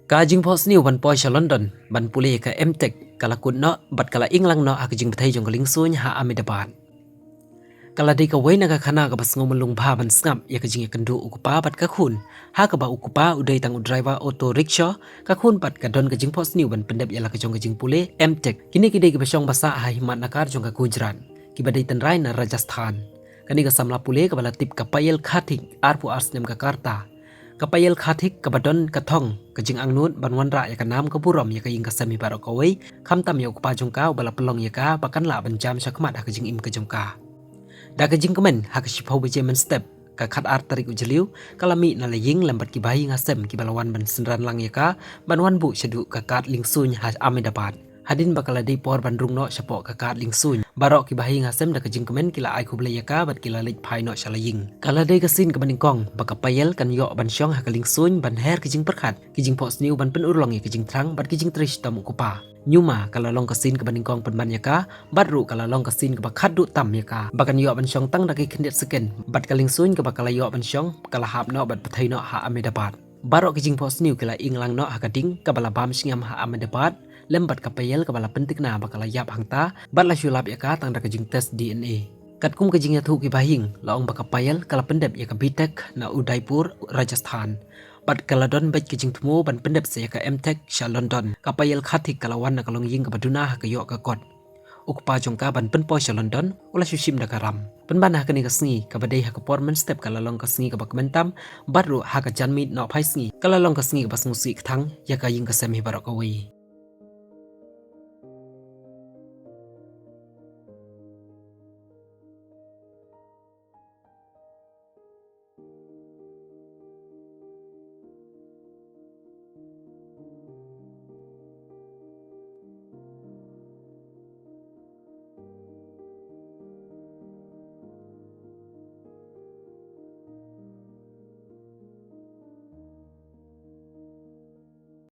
Kajing pos niu ban poi London ban pulih ka MTech kala kun no bat kala inglang no akajing bethai jong kaling suny ha Ahmedabad. Kala di ka wei naga khana ka bas ngomulung ba ban snap ya kajing ya kendu ukupa bat ka khun ha ka ba ukupa udai tang driver auto rickshaw ka khun bat ka don kajing pos niu ban pendep ya la kajong kajing pulih MTech kini kidai ka basong basa ha himat nakar jong ka Gujarat ki badai tan rai na Rajasthan kani ka samla pulih ka bala tip ka payel khatik arpu arsnem ka karta kapayel khatik kabadon kathong kajing angnut banwan ra ya kanam kaburom ya kaying kasami baro kawai khamtam ya ukupa jongka bala pelong ya ka bakan la banjam sakmat ha kajing im ka jongka da kajing kemen ha kashipau beje men step ka khat ar tarik ujeliu kalami na laying lambat ki bayi ngasem ki balawan ban senran lang ya ka banwan bu sedu ka kat lingsuny ha Ahmedabad hadin bakala di por bandrung no sapo ka kat lingsuny barok ki bahi ngasem da kajing kemen kila ai khubla ya ka bat kila lik phai no shalaying kala dei ka sin ka baning kong baka payel kan yo ban syong ha kaling suny ban her kajing perkhat kajing pos niu ban pen urlong ya kajing thrang bat kajing trish tam ukupa nyuma kala long ka sin ka baning kong pen ban ya ka bat ru kala long ka sin ka bakhat du tam ya ka bakan yo ban syong tang da ki khendet seken bat kaling suny ka bakala yo ban syong kala hap no bat pathai no ha Ahmedabad barok kajing pos niu kila inglang no ha kading ka bala bam singam ha Ahmedabad lembat kapayel kabala pentik na bakala yap hangta bat la syulap ya ka tang da kajing tes DNA kat kum kajing ya thu ki bahing laong bakapayel kala pendep ya ka Bitek na Udaipur Rajasthan bat kala don bet kajing tumo ban pendep se ya ka MTech sha London kapayel khatik kalawan na kalong ying ka baduna ha ka yo ka kot ukpa jongka ban pen poi sha London ula shushim da karam penban ha kani ka sngi ka badai ha ka porman step kala long ka sngi ka bakmentam bat ru ha ka janmit no phai sngi kala long ka sngi ka basmusi thang ya ka ying ka semi barok away